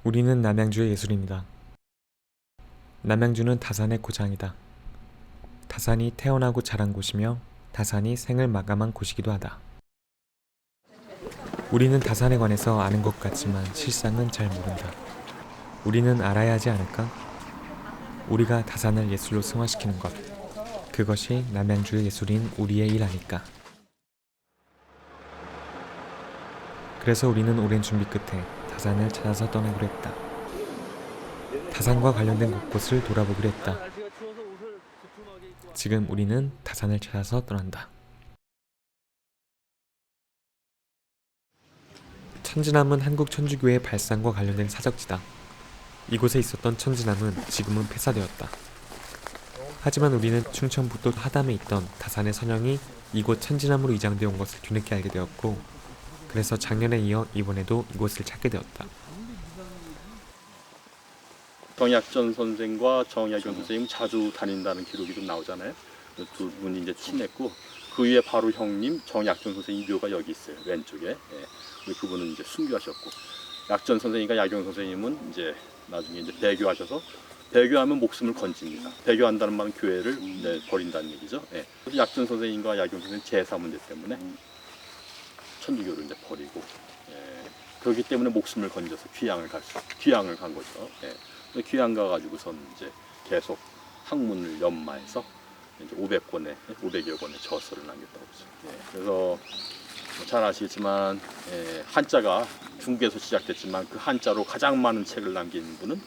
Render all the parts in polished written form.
우리는 남양주의 예술입니다. 남양주는 다산의 고장이다. 다산이 태어나고 자란 곳이며 다산이 생을 마감한 곳이기도 하다. 우리는 다산에 관해서 아는 것 같지만 실상은 잘 모른다. 우리는 알아야 하지 않을까? 우리가 다산을 예술로 승화시키는 것, 그것이 남양주의 예술인 우리의 일 아닐까? 그래서 우리는 오랜 준비 끝에 다산을 찾아서 떠나기로 했다. 다산과 관련된 곳곳을 돌아보기로 했다. 지금 우리는 다산을 찾아서 떠난다. 천지남은 한국 천주교의 발상과 관련된 사적지다. 이곳에 있었던 천지남은 지금은 폐사되었다. 하지만 우리는 충청북도 하담에 있던 다산의 선영이 이곳 천지남으로 이장되어 온 것을 뒤늦게 알게 되었고, 그래서 작년에 이어 이번에도 이곳을 찾게 되었다. 정약전 선생과 정약용 선생님 자주 다닌다는 기록이 좀 나오잖아요. 두 분이 이제 친했고, 그 위에 바로 형님 정약전 선생님 묘가 여기 있어요, 왼쪽에. 예. 그분은 이제 순교하셨고, 약전 선생님과 약용 선생님은 이제 나중에 이제 배교하셔서, 배교하면 목숨을 건집니다. 배교한다는 말은 교회를 이제 버린다는 얘기죠. 예. 약전 선생님과 약용 선생님 제사 문제 때문에 천주교를 이제 버리고, 예. 그렇기 때문에 목숨을 건져서 귀향을 간 거죠. 예. 귀향 가가지고선 이제 계속 학문을 연마해서 이제 500여 권의 저서를 남겼다고 그러죠. 예. 그래서 잘 아시겠지만, 예, 한자가 중국에서 시작됐지만 그 한자로 가장 많은 책을 남긴 분은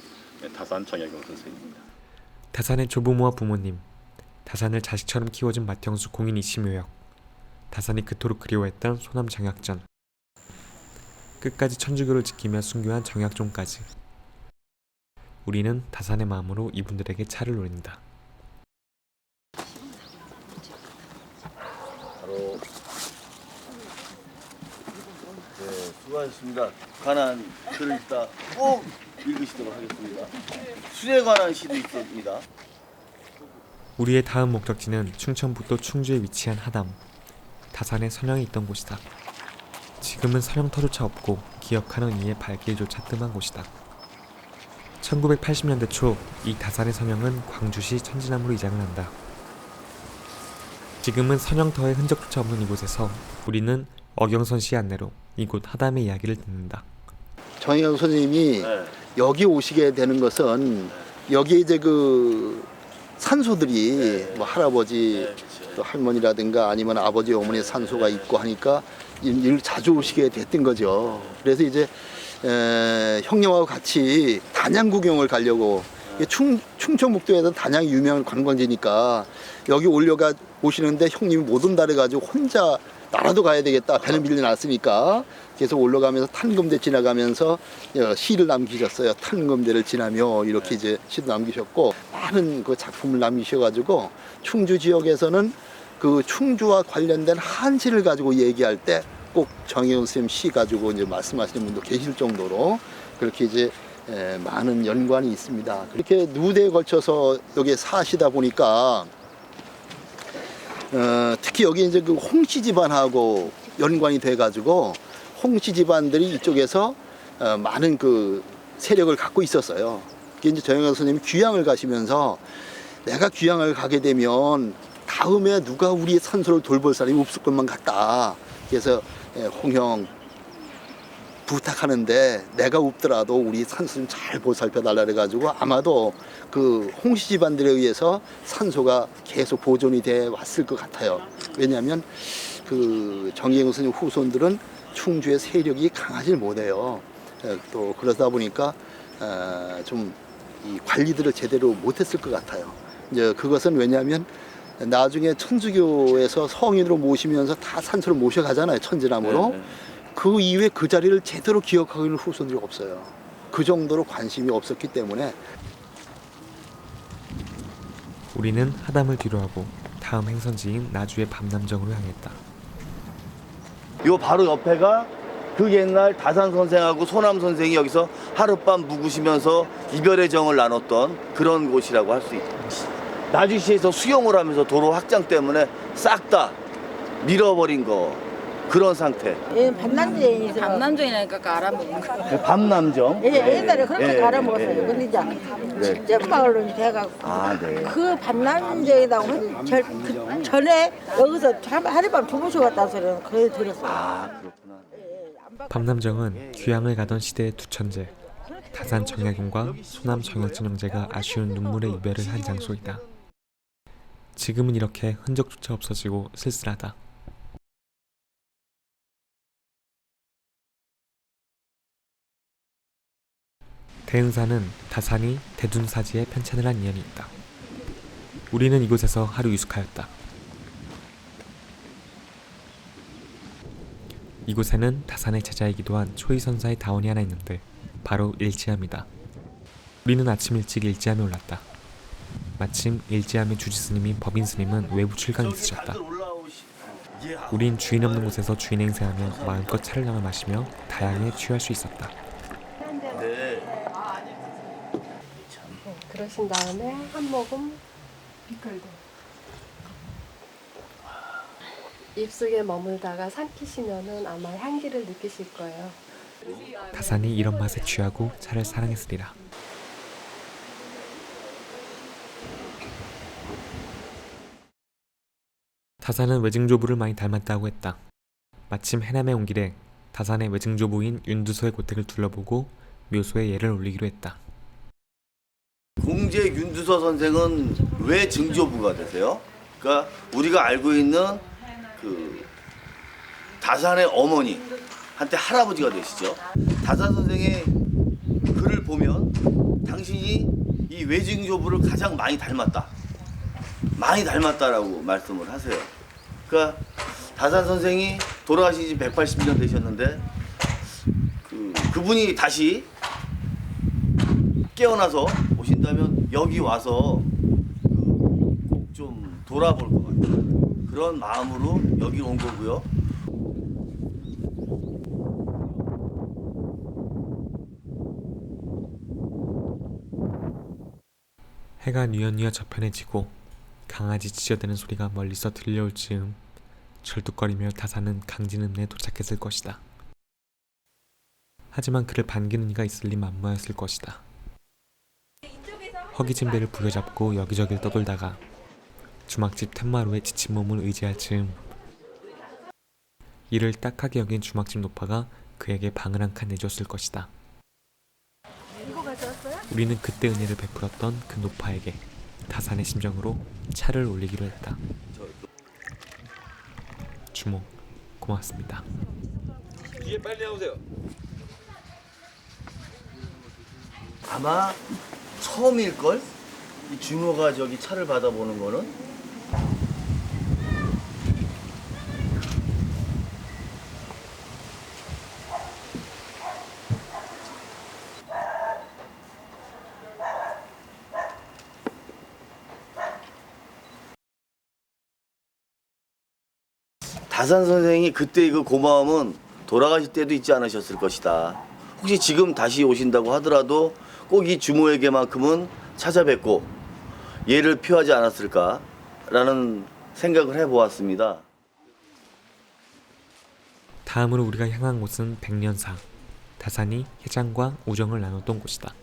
다산 정약용 선생님입니다. 다산의 조부모와 부모님, 다산을 자식처럼 키워준 마평수 공인 이시묘역, 다산이 그토록 그리워했던 소남 정약전, 끝까지 천주교를 지키며 순교한 정약종까지, 우리는 다산의 마음으로 이분들에게 차를 노린다. 바로 수고하셨습니다. 관한 글을 이따 꼭 읽으시도록 하겠습니다. 술에 관한 시도 있습니다. 우리의 다음 목적지는 충청북도 충주에 위치한 하담, 다산의 선영이 있던 곳이다. 지금은 선영터조차 없고 기억하는 이의 발길조차 뜸한 곳이다. 1980년대 초 이 다산의 선영은 광주시 천지남으로 이장을 한다. 지금은 선영터의 흔적조차 없는 이곳에서 우리는 어경선 씨의 안내로 이곳 하담의 이야기를 듣는다. 정약용 선생님이 여기 오시게 되는 것은 여기 이제 그 산소들이 뭐 할아버지 또 할머니라든가 아니면 아버지 어머니 산소가 있고 하니까 이를 자주 오시게 됐던 거죠. 그래서 이제 형님하고 같이 단양 구경을 가려고, 충청북도에서 단양이 유명한 관광지니까 여기 올려가 오시는데 형님이 못 온다 그래가지고 혼자 나라도 가야 되겠다, 배는 밀려났으니까 계속 올라가면서 탄금대 지나가면서 시를 남기셨어요. 탄금대를 지나며 이렇게 이제 시도 남기셨고, 많은 그 작품을 남기셔가지고 충주 지역에서는 그 충주와 관련된 한시를 가지고 얘기할 때 꼭 정약용 선생님 시 가지고 이제 말씀하시는 분도 계실 정도로 그렇게 이제 많은 연관이 있습니다. 그렇게 누대에 걸쳐서 여기에 사시다 보니까 특히 여기 이제 그 홍씨 집안하고 연관이 돼가지고 홍씨 집안들이 이쪽에서 많은 그 세력을 갖고 있었어요. 이게 이제 정약용 선생님이 귀향을 가시면서 내가 귀향을 가게 되면 다음에 누가 우리 산소를 돌볼 사람이 없을 것만 같다. 그래서 홍형 부탁하는데 내가 없더라도 우리 산소 좀 잘 보살펴달라 그래가지고 아마도 그 홍씨 집안들에 의해서 산소가 계속 보존이 돼 왔을 것 같아요. 왜냐하면 그 정약용 선생님 후손들은 충주의 세력이 강하지 못해요. 또 그러다 보니까 좀 이 관리들을 제대로 못했을 것 같아요. 이제 그것은 왜냐하면 나중에 천주교에서 성인으로 모시면서 다 산소를 모셔가잖아요, 천지남으로. 그 이후에 그 자리를 제대로 기억하고 있는 후손들이 없어요. 그 정도로 관심이 없었기 때문에. 우리는 하담을 뒤로하고 다음 행선지인 나주의 밤남정으로 향했다. 요 바로 옆에가 그 옛날 다산 선생하고 소남 선생이 여기서 하룻밤 묵으시면서 이별의 정을 나눴던 그런 곳이라고 할 수 있죠. 나주시에서 수용을 하면서 도로 확장 때문에 싹 다 밀어버린 거, 그런 상태. 예, 반남주인이죠. 밤남정이니까 깔아먹는 거. 밤남정. 예, 옛날에 그렇게 예, 갈아 먹었어요. 예. 근데 이제 네. 직접마을로 돼가고 아, 네. 그 반남주인이라고 그 전에 여기서 하룻밤 주무시고 갔다는 소리는 거의 들었어요. 아, 그렇구나. 밤남정은 귀향을 가던 시대의 두 천재 다산 정약용과 소남 정약진 형제가 아쉬운 눈물의 이별을 한 장소이다. 지금은 이렇게 흔적조차 없어지고 쓸쓸하다. 대흥사는 다산이 대둔사지에 편찬을 한 인연이 있다. 우리는 이곳에서 하루 유숙하였다. 이곳에는 다산의 제자이기도 한 초이선사의 다원이 하나 있는데 바로 일지암이다. 우리는 아침 일찍 일지암에 올랐다. 마침 일지암의 주지스님인 법인스님은 외부 출강이 있으셨다. 우린 주인 없는 곳에서 주인 행세하며 마음껏 차를 나눠 마시며 다양하게 취할 수 있었다. 그러신 다음에 한 모금 피클도 입속에 머물다가 삼키시면은 아마 향기를 느끼실 거예요. 다산이 이런 맛에 취하고 차를 사랑했으리라. 다산은 외증조부를 많이 닮았다고 했다. 마침 해남에 온 길에 다산의 외증조부인 윤두소의 고택을 둘러보고 묘소에 예를 올리기로 했다. 공제 윤두서 선생은 왜 증조부가 되세요? 그러니까 우리가 알고 있는 그 다산의 어머니 한때 할아버지가 되시죠. 다산 선생의 글을 보면 당신이 이 외증조부를 가장 많이 닮았다라고 말씀을 하세요. 그러니까 다산 선생이 돌아가신 지 180년 되셨는데 그분이 다시 깨어나서 오신다면 여기 와서 꼭 좀 돌아볼 것 같아요. 그런 마음으로 여기 온 거고요. 해가 뉘엿뉘엿 저편해지고 강아지 짖어대는 소리가 멀리서 들려올 즈음 절뚝거리며 다산은 강진읍내에 도착했을 것이다. 하지만 그를 반기는 이가 있을 리 만무하였을 것이다. 허기진 배를 부여잡고 여기저기를 떠돌다가 주막집 텐마루에 지친 몸을 의지할 즈음 이를 딱하게 여긴 주막집 노파가 그에게 방을 한 칸 내줬을 것이다. 우리는 그때 은혜를 베풀었던 그 노파에게 다산의 심정으로 차를 올리기로 했다. 주모, 고맙습니다. 뒤에 빨리 나오세요. 아마 처음일걸? 이 주모가 저기 차를 받아보는 거는? 다산 선생이 그때 그 고마움은 돌아가실 때도 있지 않으셨을 것이다. 혹시 지금 다시 오신다고 하더라도 꼭 이 주모에게만큼은 찾아뵙고 예를 표하지 않았을까라는 생각을 해보았습니다. 다음으로 우리가 향한 곳은 백년사, 다산이 해장과 우정을 나눴던 곳이다.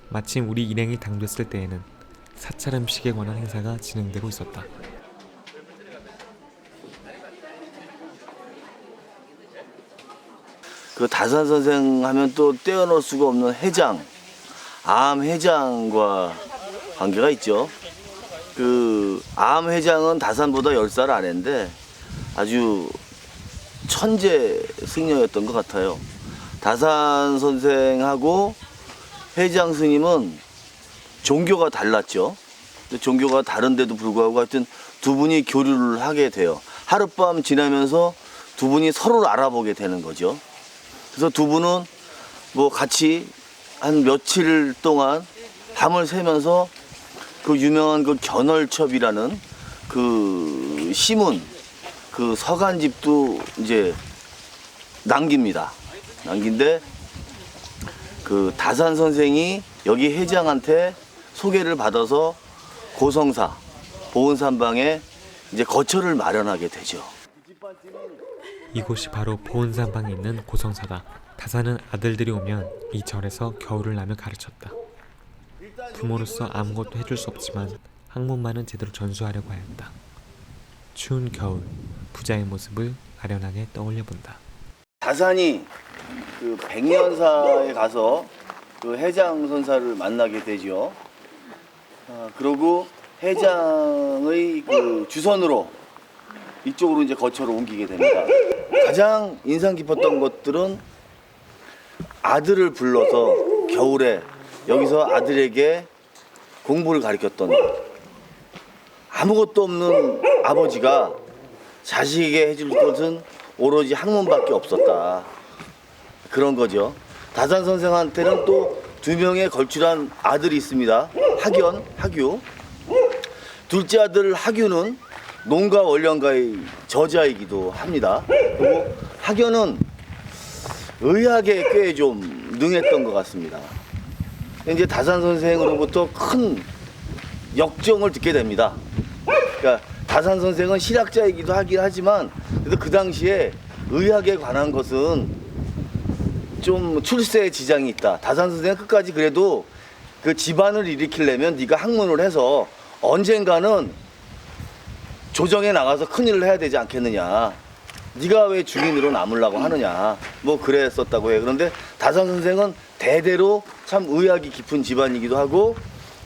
마침 우리 일행이 당됐을 때에는 사찰 음식에 관한 행사가 진행되고 있었다. 그 다산 선생 하면 또 떼어놓을 수가 없는 해장, 암 해장과 관계가 있죠. 그 암 해장은 다산보다 10살 아래인데 아주 천재 승려였던 것 같아요. 다산 선생하고 해장 스님은 종교가 달랐죠. 종교가 다른데도 불구하고 하여튼 두 분이 교류를 하게 돼요. 하룻밤 지나면서 두 분이 서로를 알아보게 되는 거죠. 그래서 두 분은 뭐 같이 한 며칠 동안 밤을 새면서 그 유명한 그 견월첩이라는 그 시문, 그 서간집도 이제 남깁니다. 남긴데 그 다산 선생이 여기 회장한테 소개를 받아서 고성사 보은산방에 이제 거처를 마련하게 되죠. 이곳이 바로 보은산방에 있는 고성사다. 다사는 아들들이 오면 이 절에서 겨울을 나며 가르쳤다. 부모로서 아무것도 해줄 수 없지만 학문만은 제대로 전수하려고 하였다. 추운 겨울, 부자의 모습을 아련하게 떠올려 본다. 다산이 그 백년사에 가서 그 해장 선사를 만나게 되죠. 그러고 해장의 그 주선으로 이쪽으로 이제 거처로 옮기게 됩니다. 가장 인상 깊었던 것들은 아들을 불러서 겨울에 여기서 아들에게 공부를 가르쳤던 것. 아무것도 없는 아버지가 자식에게 해줄 것은 오로지 학문밖에 없었다. 그런 거죠. 다산 선생한테는 또 2명의 걸출한 아들이 있습니다. 학연, 학유. 둘째 아들 학유는 농가 원령가의 저자이기도 합니다. 그리고 학연은 의학에 꽤 좀 능했던 것 같습니다. 이제 다산 선생으로부터 큰 역정을 듣게 됩니다. 그러니까 다산 선생은 실학자이기도 하긴 하지만 그래도 그 당시에 의학에 관한 것은 좀 출세에 지장이 있다. 다산 선생은 끝까지 그래도 그 집안을 일으키려면 네가 학문을 해서 언젠가는 조정에 나가서 큰일을 해야 되지 않겠느냐. 네가 왜 중인으로 남으려고 하느냐. 뭐 그랬었다고 해요. 그런데 다산 선생은 대대로 참 의학이 깊은 집안이기도 하고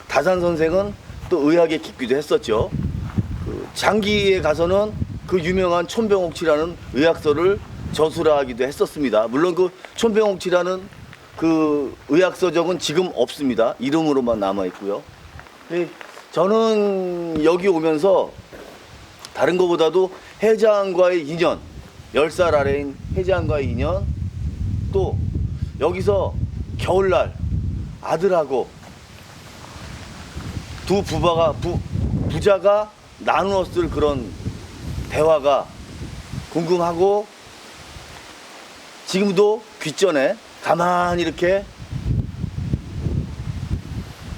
다산 선생은 또 의학에 깊기도 했었죠. 그 장기에 가서는 그 유명한 촌병옥치라는 의학서를 저술하기도 했었습니다. 물론 그 촌병옥치라는 그 의학서적은 지금 없습니다. 이름으로만 남아 있고요. 저는 여기 오면서 다른 것보다도 해장과의 인연, 10살 아래인 해장과의 인연, 또 여기서 겨울날 아들하고 두 부자가 나누었을 그런 대화가 궁금하고 지금도 귓전에 가만히 이렇게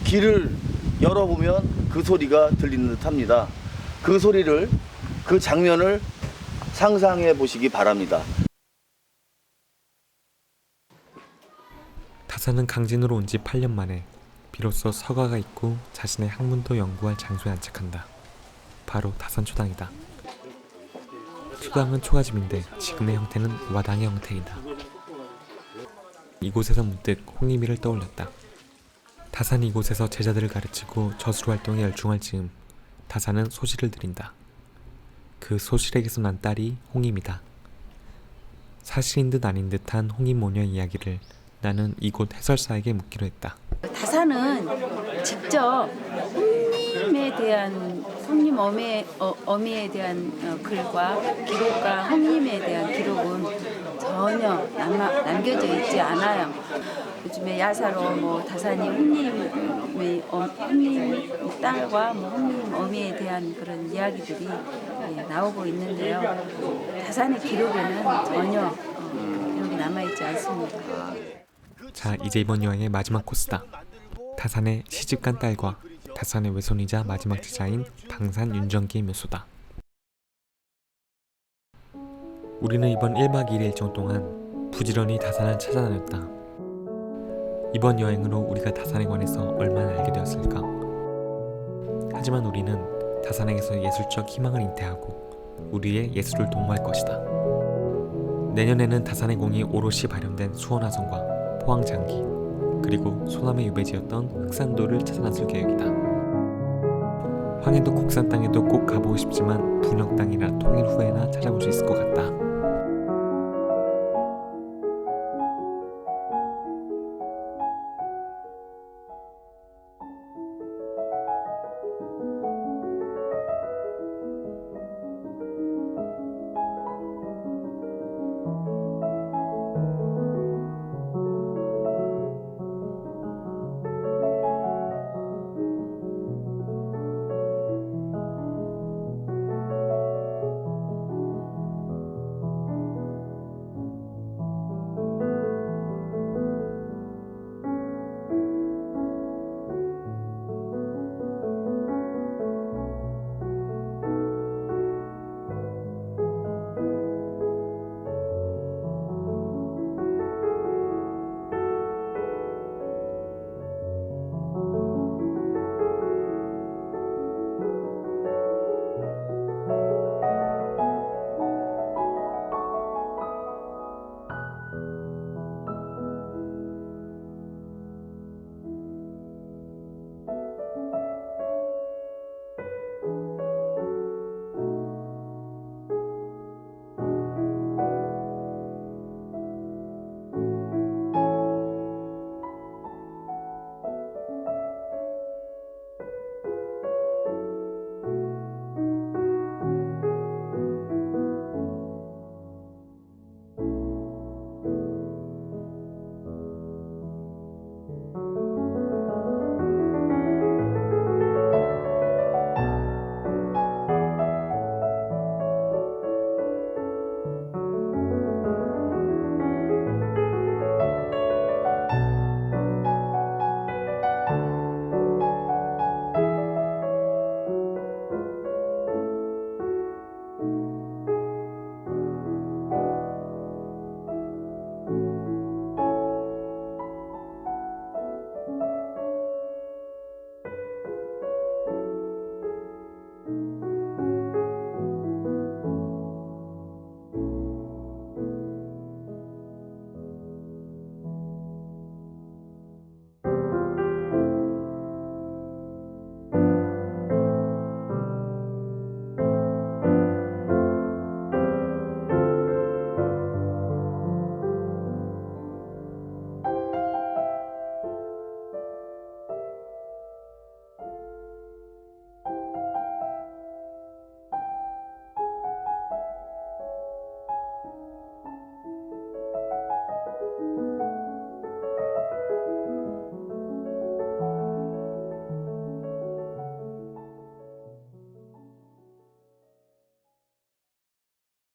귀를 열어보면 그 소리가 들리는 듯 합니다. 그 소리를, 그 장면을 상상해 보시기 바랍니다. 다사는 강진으로 온 지 8년 만에 비로소 서가가 있고 자신의 학문도 연구할 장소에 안착한다. 바로 다산초당이다. 초당은 초가집인데 지금의 형태는 와당의 형태이다. 이곳에서 문득 홍림이를 떠올렸다. 다산이 이곳에서 제자들을 가르치고 저술 활동에 열중할 즈음 다산은 소실을 드린다. 그 소실에게서 난 딸이 홍임이다. 사실인 듯 아닌 듯한 홍임 모녀의 이야기를 나는 이곳 해설사에게 묻기로 했다. 다사는 직접 홍림에 대한 홍림 어미에 대한 글과 기록과 홍림에 대한 기록은 전혀 남겨져 있지 않아요. 요즘에 야사로 뭐 다산이 홍림 딸과 뭐 홍림 어미에 대한 그런 이야기들이 나오고 있는데요. 다산의 기록에는 전혀 기록이 남아있지 않습니다. 자, 이제 이번 여행의 마지막 코스다. 다산의 시집간 딸과 다산의 외손이자 마지막 제자인 방산 윤정기의 묘소다. 우리는 이번 1박 2일 일정 동안 부지런히 다산을 찾아다녔다. 이번 여행으로 우리가 다산에 관해서 얼마나 알게 되었을까? 하지만 우리는 다산에게서 예술적 희망을 잉태하고 우리의 예술을 도모할 것이다. 내년에는 다산의 공이 오롯이 발현된 수원화성과 포항장기, 그리고 소남의 유배지였던 흑산도를 찾아 나설 계획이다. 황해도 곡산 땅에도 꼭 가보고 싶지만 분역 땅이라 통일 후에나 찾아볼 수 있을 것 같다.